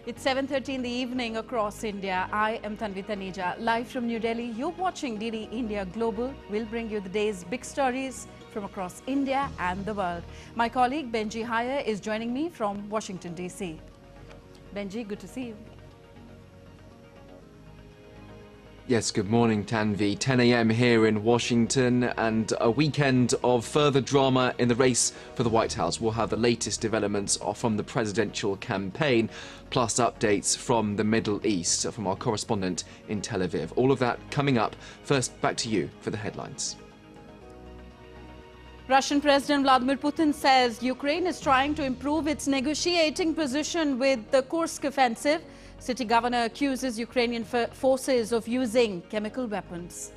It's 7:30 in the evening across India. I am Tanvi Taneja. Live from New Delhi, you're watching DD India Global. We'll bring you the day's big stories from across India and the world. My colleague Benji Haya is joining me from Washington, D.C. Benji, good to see you. Yes, good morning, Tanvi. 10 a.m. here in Washington and a weekend of further drama in the race for the White House. We'll have the latest developments from the presidential campaign, plus updates from the Middle East from our correspondent in Tel Aviv. All of that coming up. First, back to you for the headlines. Russian President Vladimir Putin says Ukraine is trying to improve its negotiating position with the Kursk offensive. City governor accuses Ukrainian forces of using chemical weapons.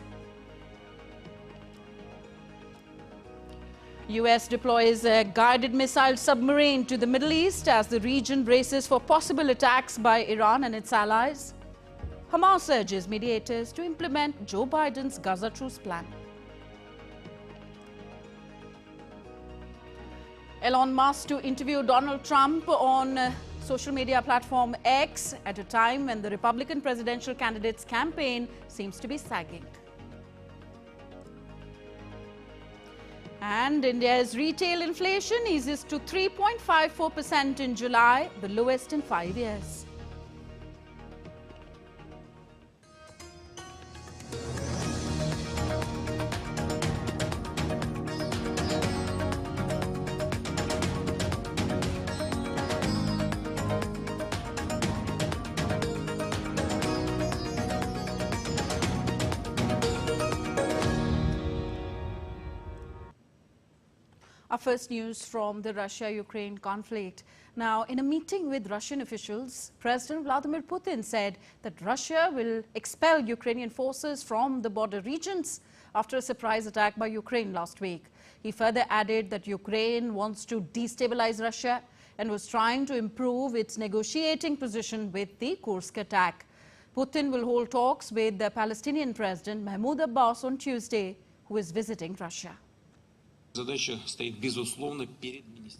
US deploys a guided missile submarine to the Middle East as the region braces for possible attacks by Iran and its allies. Hamas urges mediators to implement Joe Biden's Gaza truce plan. Elon Musk to interview Donald Trump on social media platform X at a time when the Republican presidential candidate's campaign seems to be sagging. And India's retail inflation eases to 3.54% in July, the lowest in 5 years. Our first news from the Russia-Ukraine conflict. Now, in a meeting with Russian officials, President Vladimir Putin said that Russia will expel Ukrainian forces from the border regions after a surprise attack by Ukraine last week. He further added that Ukraine wants to destabilize Russia and was trying to improve its negotiating position with the Kursk attack. Putin will hold talks with the Palestinian President Mahmoud Abbas on Tuesday, who is visiting Russia. The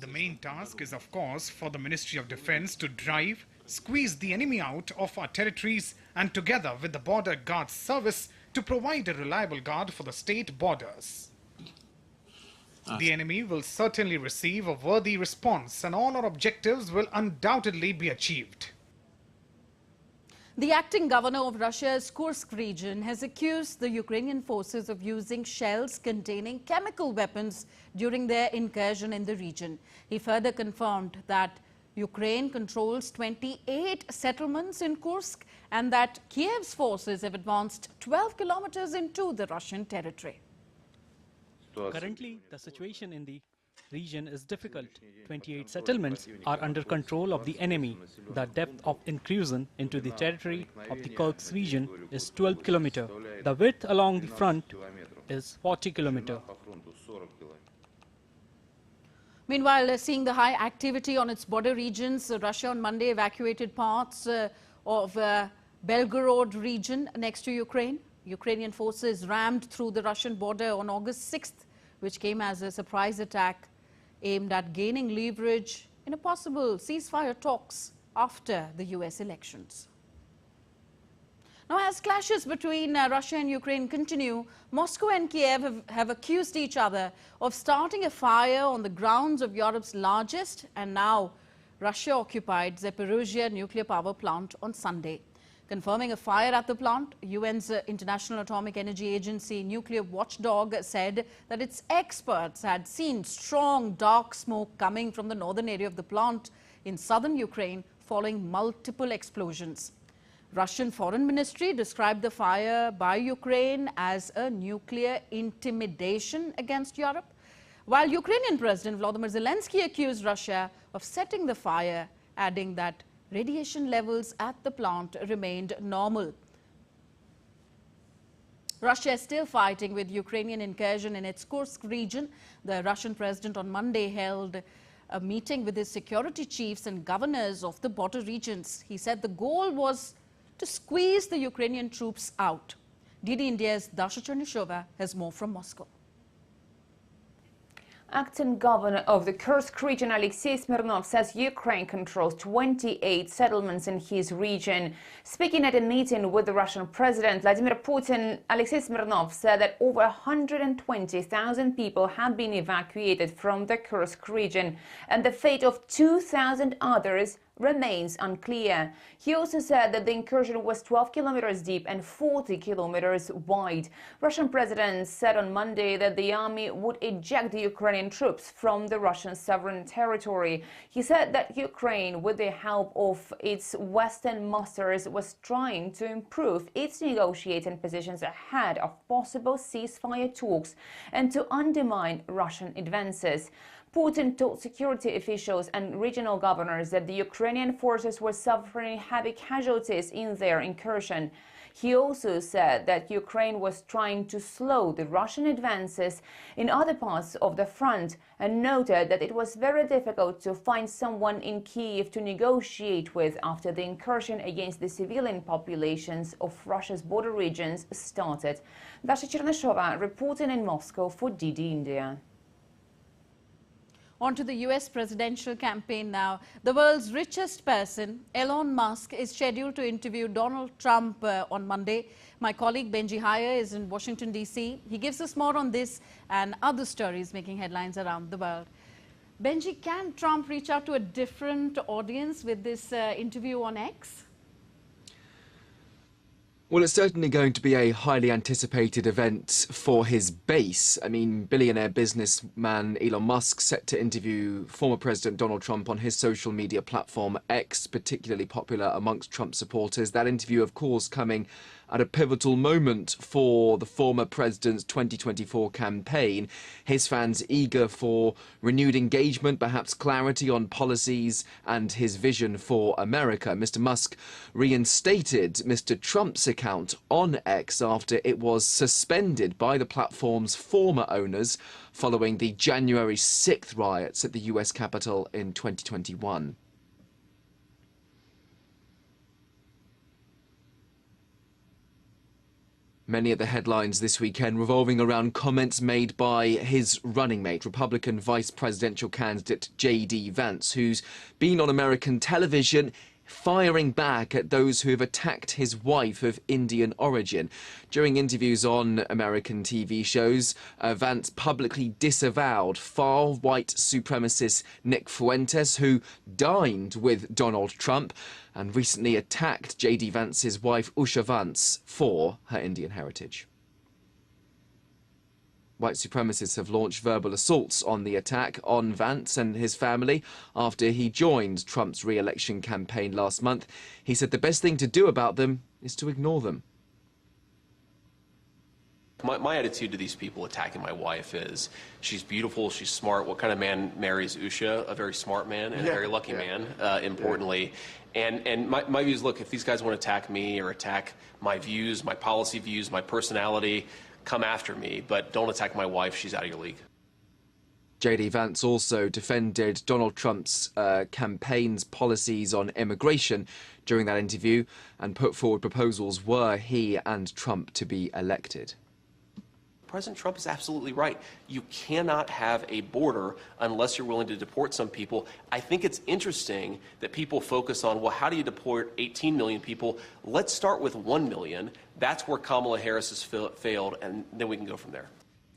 main task is, of course, for the Ministry of Defense to drive, squeeze the enemy out of our territories and together with the Border Guard Service to provide a reliable guard for the state borders. The enemy will certainly receive a worthy response and all our objectives will undoubtedly be achieved. The acting governor of Russia's Kursk region has accused the Ukrainian forces of using shells containing chemical weapons during their incursion in the region. He further confirmed that Ukraine controls 28 settlements in Kursk and that Kiev's forces have advanced 12 kilometers into the Russian territory. Currently, the situation in the region is difficult. 28 settlements are under control of the enemy. The depth of incursion into the territory of the Kursk region is 12 kilometers. The width along the front is 40 kilometers. Meanwhile, seeing the high activity on its border regions, Russia on Monday evacuated parts of Belgorod region next to Ukraine. Ukrainian forces rammed through the Russian border on August 6th, which came as a surprise attack aimed at gaining leverage in a possible ceasefire talks after the US elections. Now, as clashes between Russia and Ukraine continue, Moscow and Kiev have accused each other of starting a fire on the grounds of Europe's largest and now Russia-occupied Zaporizhzhia nuclear power plant on Sunday. Confirming a fire at the plant, UN's International Atomic Energy Agency nuclear watchdog said that its experts had seen strong dark smoke coming from the northern area of the plant in southern Ukraine following multiple explosions. Russian Foreign Ministry described the fire by Ukraine as a nuclear intimidation against Europe, while Ukrainian President Volodymyr Zelensky accused Russia of setting the fire, adding that radiation levels at the plant remained normal. Russia is still fighting with Ukrainian incursion in its Kursk region. The Russian president on Monday held a meeting with his security chiefs and governors of the border regions. He said the goal was to squeeze the Ukrainian troops out. DD India's Dasha Chernyshova has more from Moscow. Acting governor of the Kursk region, Alexei Smirnov, says Ukraine controls 28 settlements in his region. Speaking at a meeting with the Russian President Vladimir Putin, Alexei Smirnov said that over 120,000 people have been evacuated from the Kursk region, and the fate of 2,000 others remains unclear. He also said that the incursion was 12 kilometers deep and 40 kilometers wide. Russian president said on Monday that the army would eject the Ukrainian troops from the Russian sovereign territory. He said that Ukraine, with the help of its Western masters, was trying to improve its negotiating positions ahead of possible ceasefire talks and to undermine Russian advances. Putin told security officials and regional governors that the Ukrainian forces were suffering heavy casualties in their incursion. He also said that Ukraine was trying to slow the Russian advances in other parts of the front and noted that it was very difficult to find someone in Kyiv to negotiate with after the incursion against the civilian populations of Russia's border regions started. Dasha Cherneshova reporting in Moscow for DD India. On to the US presidential campaign now. The world's richest person, Elon Musk, is scheduled to interview Donald Trump on Monday. My colleague Benji Haya is in Washington, D.C. He gives us more on this and other stories making headlines around the world. Benji, can Trump reach out to a different audience with this interview on X? Well, it's certainly going to be a highly anticipated event for his base. I mean, billionaire businessman Elon Musk set to interview former President Donald Trump on his social media platform X, particularly popular amongst Trump supporters. That interview, of course, coming at a pivotal moment for the former president's 2024 campaign. His fans eager for renewed engagement, perhaps clarity on policies and his vision for America. Mr. Musk reinstated Mr. Trump's account on X after it was suspended by the platform's former owners following the January 6th riots at the US Capitol in 2021. Many of the headlines this weekend revolving around comments made by his running mate, Republican vice presidential candidate J.D. Vance, who's been on American television firing back at those who have attacked his wife of Indian origin. During interviews on American TV shows, Vance publicly disavowed far white supremacist Nick Fuentes, who dined with Donald Trump, and recently attacked J.D. Vance's wife Usha Vance for her Indian heritage. White supremacists have launched verbal assaults on the attack on Vance and his family after he joined Trump's re-election campaign last month. He said the best thing to do about them is to ignore them. My attitude to these people attacking my wife is she's beautiful, she's smart. What kind of man marries Usha? A very smart man and a very lucky man, importantly. And my view is, look, if these guys want to attack me or attack my views, my policy views, my personality, come after me, but don't attack my wife. She's out of your league. J.D. Vance also defended Donald Trump's campaign's policies on immigration during that interview and put forward proposals were he and Trump to be elected. President Trump is absolutely right. You cannot have a border unless you're willing to deport some people. I think it's interesting that people focus on, well, how do you deport 18 million people? Let's start with 1 million. That's where Kamala Harris has failed, and then we can go from there.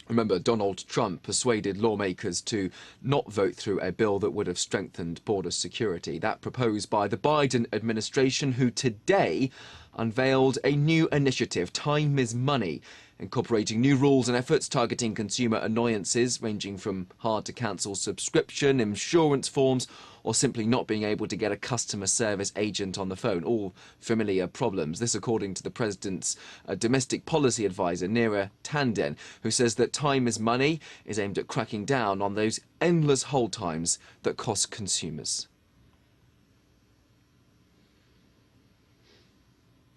Remember, Donald Trump persuaded lawmakers to not vote through a bill that would have strengthened border security. That proposed by the Biden administration, who today unveiled a new initiative, Time is Money, incorporating new rules and efforts targeting consumer annoyances ranging from hard-to-cancel subscription, insurance forms, or simply not being able to get a customer service agent on the phone. All familiar problems. This according to the president's domestic policy advisor, Neera Tanden, who says that Time is Money is aimed at cracking down on those endless hold times that cost consumers.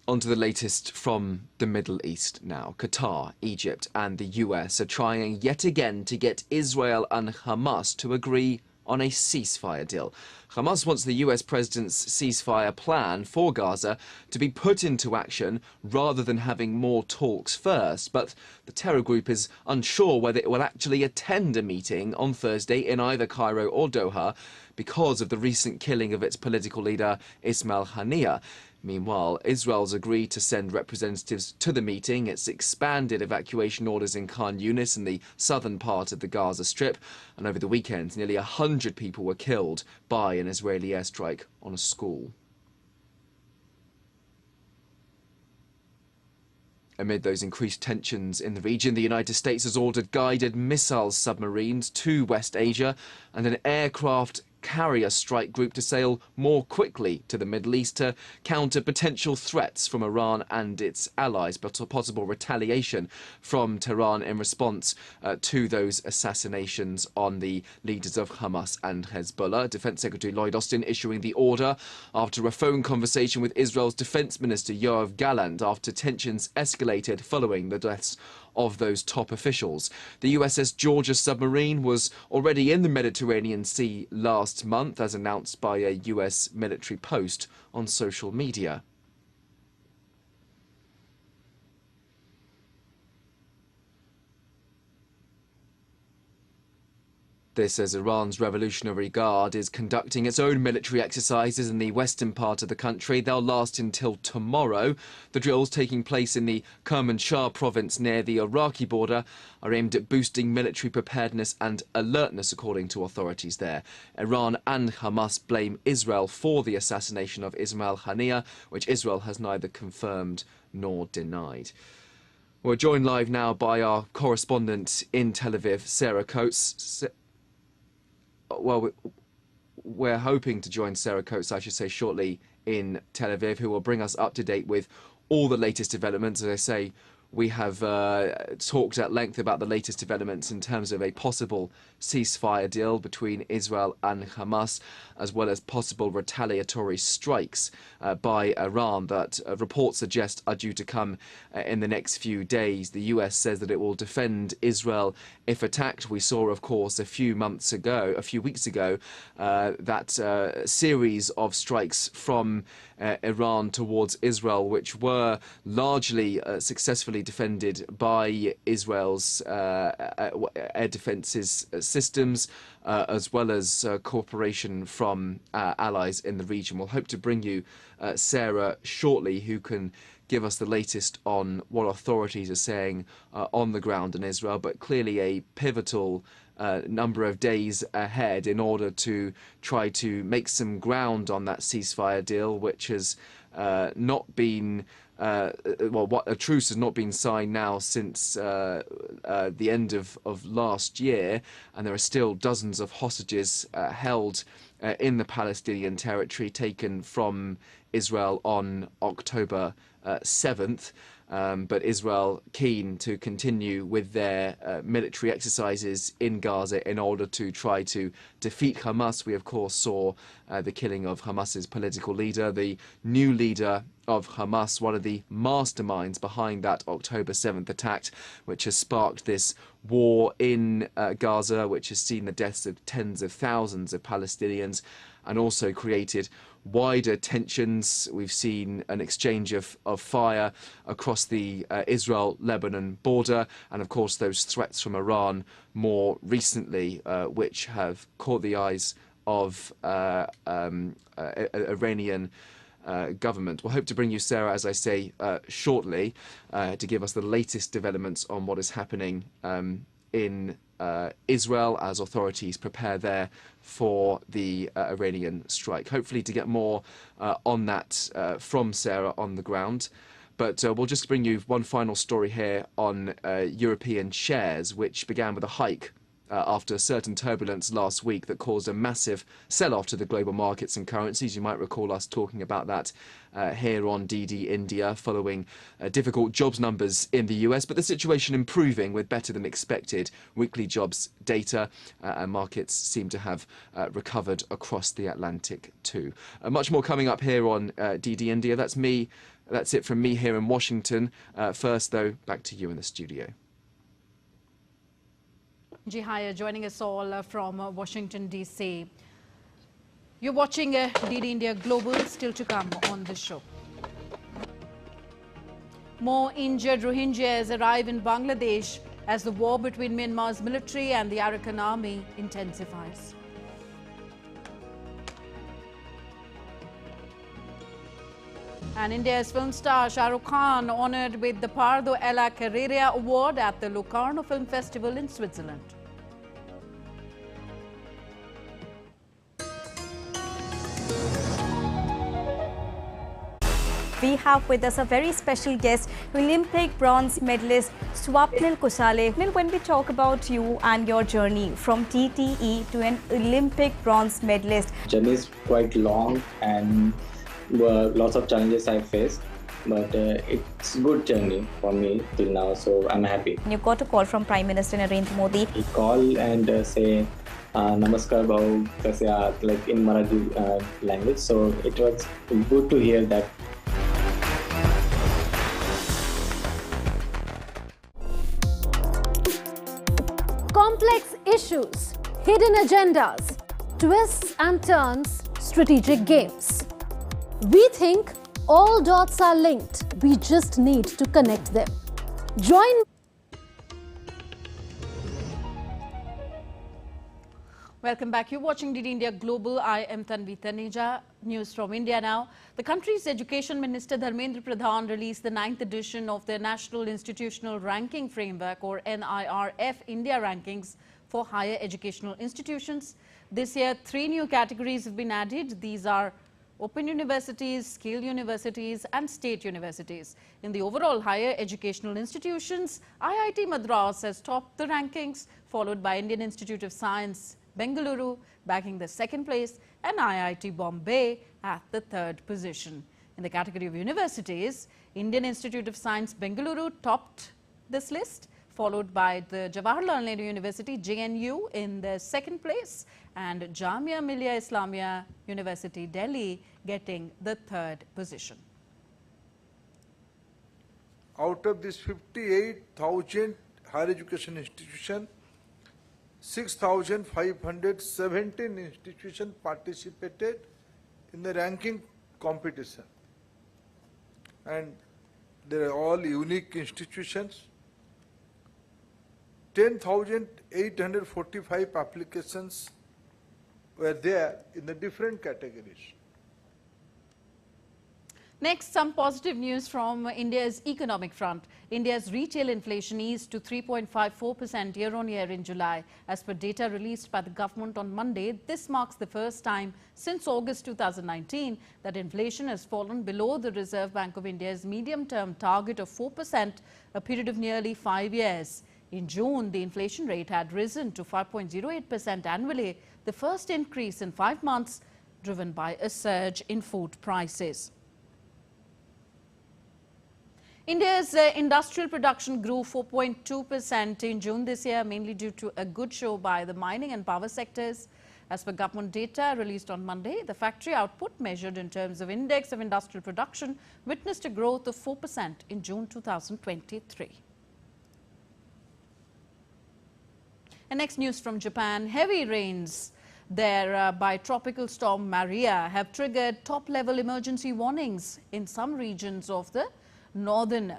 On to the latest from the Middle East now. Qatar, Egypt and the US are trying yet again to get Israel and Hamas to agree on a ceasefire deal. Hamas wants the US president's ceasefire plan for Gaza to be put into action rather than having more talks first. But the terror group is unsure whether it will actually attend a meeting on Thursday in either Cairo or Doha because of the recent killing of its political leader Ismail Haniyeh. Meanwhile, Israel's agreed to send representatives to the meeting. It's expanded evacuation orders in Khan Yunis in the southern part of the Gaza Strip. And over the weekend, nearly 100 people were killed by an Israeli airstrike on a school. Amid those increased tensions in the region, the United States has ordered guided missile submarines to West Asia and an aircraft carrier strike group to sail more quickly to the Middle East to counter potential threats from Iran and its allies, but a possible retaliation from Tehran in response to those assassinations on the leaders of Hamas and Hezbollah. Defense Secretary Lloyd Austin issuing the order after a phone conversation with Israel's Defense Minister Yoav Gallant after tensions escalated following the deaths of those top officials. The USS Georgia submarine was already in the Mediterranean Sea last month, as announced by a US military post on social media. This as Iran's Revolutionary Guard is conducting its own military exercises in the western part of the country. They'll last until tomorrow. The drills taking place in the Kermanshah province near the Iraqi border are aimed at boosting military preparedness and alertness, according to authorities there. Iran and Hamas blame Israel for the assassination of Ismail Haniyeh, which Israel has neither confirmed nor denied. We're joined live now by our correspondent in Tel Aviv, Sarah Coates. Well, we're hoping to join Sarah Coates, I should say, shortly in Tel Aviv, who will bring us up to date with all the latest developments. As I say, we have talked at length about the latest developments in terms of a possible ceasefire deal between Israel and Hamas, as well as possible retaliatory strikes by Iran that reports suggest are due to come in the next few days. The US says that it will defend Israel if attacked. We saw, of course, a few weeks ago, that series of strikes from Iran towards Israel, which were largely successfully defended by Israel's air defences systems, as well as cooperation from allies in the region. We'll hope to bring you Sarah shortly, who can give us the latest on what authorities are saying on the ground in Israel, but clearly a pivotal number of days ahead in order to try to make some ground on that ceasefire deal, which has not been a truce has not been signed now since the end of last year, and there are still dozens of hostages held in the Palestinian territory taken from Israel on October 7th. But Israel keen to continue with their military exercises in Gaza in order to try to defeat Hamas. We, of course, saw the killing of Hamas's political leader, the new leader of Hamas, one of the masterminds behind that October 7th attack, which has sparked this war in Gaza, which has seen the deaths of tens of thousands of Palestinians and also created wider tensions. We've seen an exchange of fire across the Israel-Lebanon border, and of course those threats from Iran more recently, which have caught the eyes of Iranian government. We'll hope to bring you Sarah, as I say, shortly to give us the latest developments on what is happening in Israel as authorities prepare there for the Iranian strike. Hopefully to get more on that from Sarah on the ground. But we'll just bring you one final story here on European shares, which began with a hike after certain turbulence last week that caused a massive sell-off to the global markets and currencies. You might recall us talking about that here on DD India following difficult jobs numbers in the US, but the situation improving with better than expected weekly jobs data, and markets seem to have recovered across the Atlantic too. Much more coming up here on DD India. That's it from me here in Washington. First, though, back to you in the studio. Ji Haya joining us all from Washington, D.C. You're watching DD India Global, still to come on the show. More injured Rohingyas arrive in Bangladesh as the war between Myanmar's military and the Arakan army intensifies. And India's film star Shah Rukh Khan honoured with the Pardo alla Carrera Award at the Locarno Film Festival in Switzerland. We have with us a very special guest, Olympic bronze medalist Swapnil Kusale. When we talk about you and your journey from TTE to an Olympic bronze medalist, journey is quite long and lots of challenges I faced, but it's a good journey for me till now, so I'm happy. You got a call from Prime Minister Narendra Modi. He call and say Namaskar Bhau, kaise aap, like in Marathi language, so it was good to hear that. Complex issues, hidden agendas, twists and turns, strategic games. We think all dots are linked. We just need to connect them. Join. Welcome back. You're watching DD India Global. I am Tanvi Taneja. News from India now. The country's Education Minister Dharmendra Pradhan released the 9th edition of the National Institutional Ranking Framework, or NIRF, India Rankings for higher educational institutions. This year, 3 new categories have been added. These are Open Universities, Scale Universities and State Universities. In the overall higher educational institutions, IIT Madras has topped the rankings, followed by Indian Institute of Science, Bengaluru, bagging the 2nd place, and IIT Bombay at the 3rd position. In the category of universities, Indian Institute of Science, Bengaluru topped this list, followed by the Jawaharlal Nehru University, JNU, in the 2nd place, and Jamia Millia Islamia University, Delhi, getting the 3rd position. Out of this 58,000 higher education institutions, 6,517 institutions participated in the ranking competition, and they are all unique institutions. 10,845 applications were there in the different categories. Next, some positive news from India's economic front. India's retail inflation eased to 3.54% year-on-year in July. As per data released by the government on Monday, this marks the first time since August 2019 that inflation has fallen below the Reserve Bank of India's medium-term target of 4%, a period of nearly 5 years. In June, the inflation rate had risen to 5.08% annually, the first increase in 5 months, driven by a surge in food prices. India's industrial production grew 4.2% in June this year, mainly due to a good show by the mining and power sectors. As per government data released on Monday, the factory output measured in terms of index of industrial production witnessed a growth of 4% in June 2023. And next news from Japan. Heavy rains there by Tropical Storm Maria have triggered top-level emergency warnings in some regions of the northern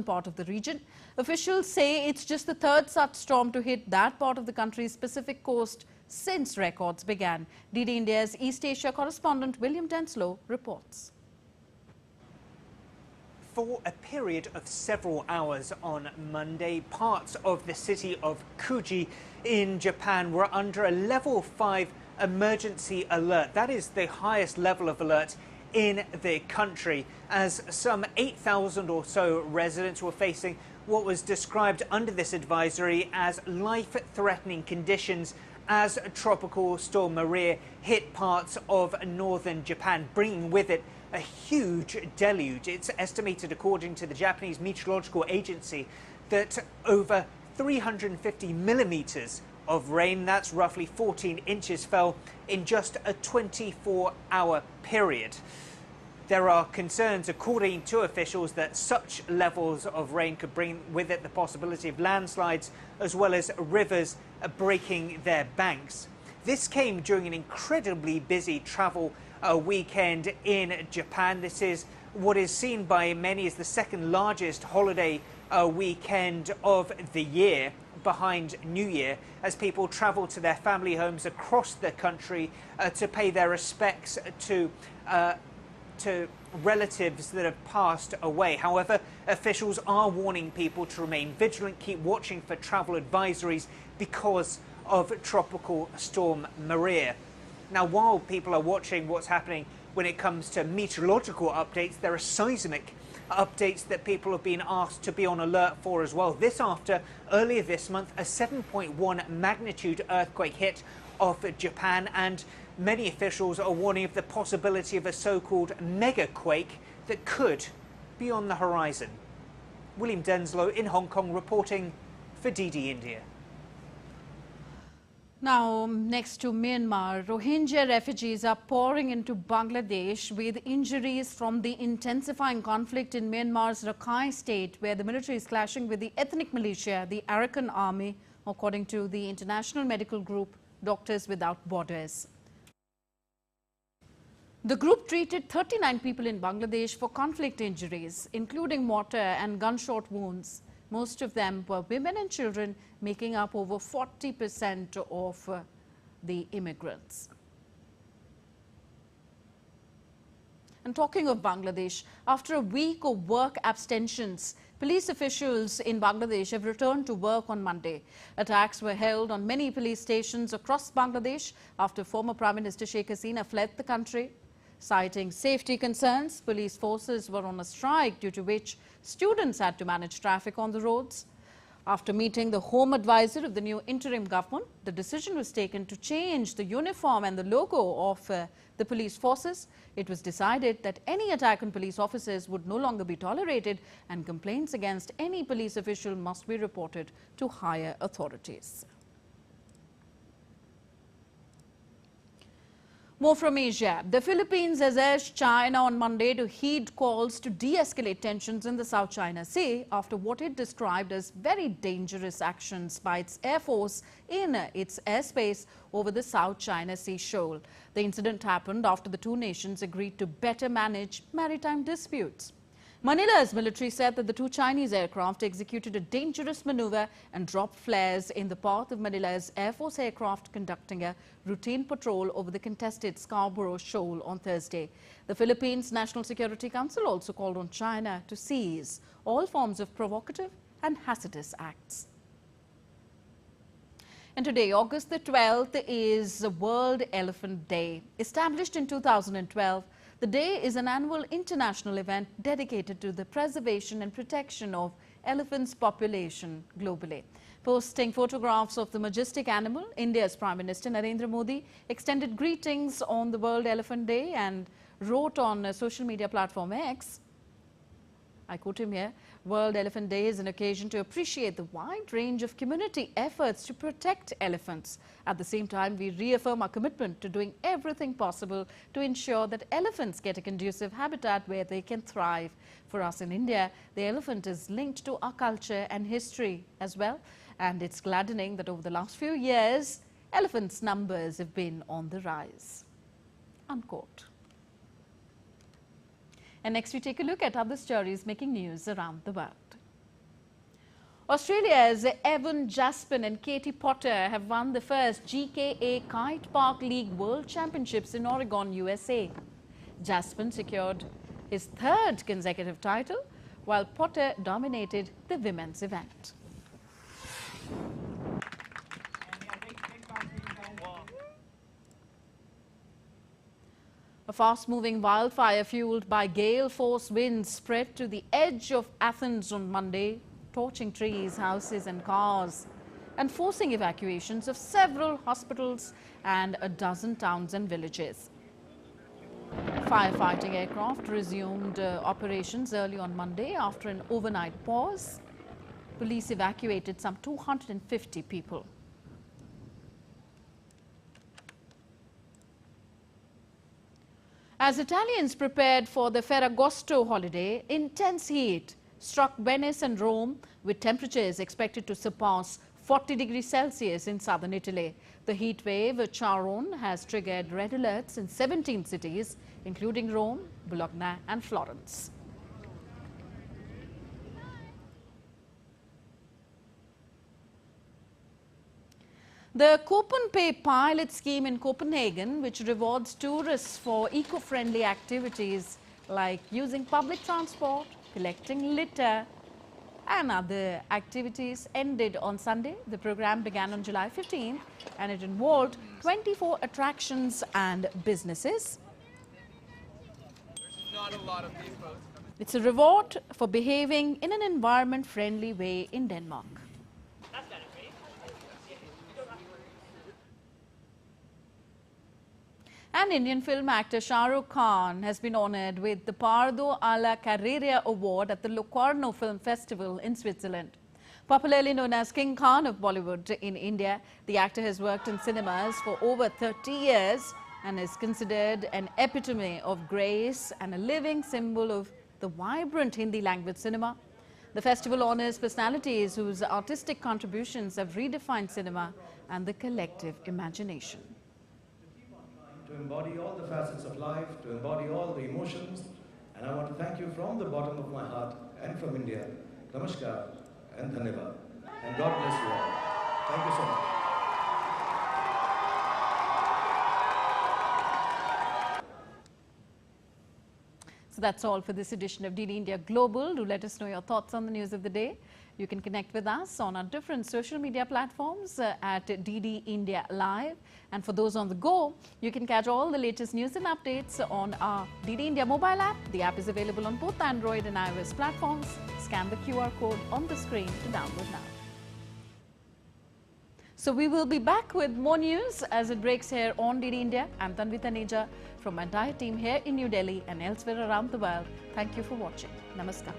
part of the region. Officials say it's just the 3rd such storm to hit that part of the country's Pacific coast since records began. DD India's East Asia correspondent William Denslow reports. For a period of several hours on Monday, parts of the city of Kuji in Japan were under a level 5 emergency alert. That is the highest level of alert in the country, as some 8,000 or so residents were facing what was described under this advisory as life-threatening conditions as Tropical Storm Maria hit parts of northern Japan, bringing with it a huge deluge. It's estimated, according to the Japanese Meteorological Agency, that over 350 millimeters of rain, that's roughly 14 inches, fell in just a 24-hour period. There are concerns, according to officials, that such levels of rain could bring with it the possibility of landslides as well as rivers breaking their banks. This came during an incredibly busy travel weekend in Japan. This is what is seen by many as the second largest holiday weekend of the year, behind New Year, as people travel to their family homes across the country to pay their respects to relatives that have passed away. However, officials are warning people to remain vigilant, keep watching for travel advisories because of Tropical Storm Maria. Now, while people are watching what's happening when it comes to meteorological updates, there are seismic updates that people have been asked to be on alert for as well. This after, earlier this month, a 7.1 magnitude earthquake hit off Japan, and many officials are warning of the possibility of a so-called mega quake that could be on the horizon. William Denslow in Hong Kong reporting for DD India. Now, next to Myanmar, Rohingya refugees are pouring into Bangladesh with injuries from the intensifying conflict in Myanmar's Rakhine state, where the military is clashing with the ethnic militia, the Arakan army, according to the international medical group Doctors Without Borders. The group treated 39 people in Bangladesh for conflict injuries, including mortar and gunshot wounds. Most of them were women and children, making up over 40% of the immigrants. And talking of Bangladesh, after a week of work abstentions, police officials in Bangladesh have returned to work on Monday. Attacks were held on many police stations across Bangladesh after former Prime Minister Sheikh Hasina fled the country. Citing safety concerns, police forces were on a strike, due to which students had to manage traffic on the roads. After meeting the home advisor of the new interim government, the decision was taken to change the uniform and the logo of the police forces. It was decided that any attack on police officers would no longer be tolerated, and complaints against any police official must be reported to higher authorities. More from Asia. The Philippines has urged China on Monday to heed calls to de-escalate tensions in the South China Sea after what it described as very dangerous actions by its Air Force in its airspace over the South China Sea shoal. The incident happened after the two nations agreed to better manage maritime disputes. Manila's military said that the two Chinese aircraft executed a dangerous maneuver and dropped flares in the path of Manila's Air Force aircraft conducting a routine patrol over the contested Scarborough Shoal on Thursday. The Philippines National Security Council also called on China to cease all forms of provocative and hazardous acts. And today, August the 12th, is World Elephant Day. Established in 2012, the day is an annual international event dedicated to the preservation and protection of elephants' population globally. Posting photographs of the majestic animal, India's Prime Minister Narendra Modi extended greetings on the World Elephant Day and wrote on social media platform X, I quote him here, World Elephant Day is an occasion to appreciate the wide range of community efforts to protect elephants. At the same time, we reaffirm our commitment to doing everything possible to ensure that elephants get a conducive habitat where they can thrive. For us in India, the elephant is linked to our culture and history as well. And it's gladdening that over the last few years, elephants' numbers have been on the rise. Unquote. And next we take a look at other stories making news around the world. Australia's Evan Jaspin and Katie Potter have won the first GKA Kite Park League World Championships in Oregon, USA. Jaspin secured his third consecutive title, while Potter dominated the women's event. A fast-moving wildfire fueled by gale-force winds spread to the edge of Athens on Monday, torching trees, houses and cars, and forcing evacuations of several hospitals and a dozen towns and villages. Firefighting aircraft resumed operations early on Monday after an overnight pause. Police evacuated some 250 people. As Italians prepared for the Ferragosto holiday, intense heat struck Venice and Rome, with temperatures expected to surpass 40 degrees Celsius in southern Italy. The heat wave Charon has triggered red alerts in 17 cities, including Rome, Bologna and Florence. The Coupon Pay pilot scheme in Copenhagen, which rewards tourists for eco-friendly activities like using public transport, collecting litter and other activities, ended on Sunday. The program began on July 15th and it involved 24 attractions and businesses. It's a reward for behaving in an environment-friendly way in Denmark. And Indian film actor Shah Rukh Khan has been honoured with the Pardo alla Carrera Award at the Locarno Film Festival in Switzerland. Popularly known as King Khan of Bollywood in India, the actor has worked in cinemas for over 30 years and is considered an epitome of grace and a living symbol of the vibrant Hindi language cinema. The festival honours personalities whose artistic contributions have redefined cinema and the collective imagination. To embody all the facets of life, to embody all the emotions, and I want to thank you from the bottom of my heart and from India. Namaskar and Dhanyavad. And God bless you all. Thank you so much. So that's all for this edition of DD India Global. Do let us know your thoughts on the news of the day. You can connect with us on our different social media platforms at DD India Live. And for those on the go, you can catch all the latest news and updates on our DD India mobile app. The app is available on both Android and iOS platforms. Scan the QR code on the screen to download now. So we will be back with more news as it breaks here on DD India. I'm Tanvi Taneja from my entire team here in New Delhi and elsewhere around the world. Thank you for watching. Namaskar.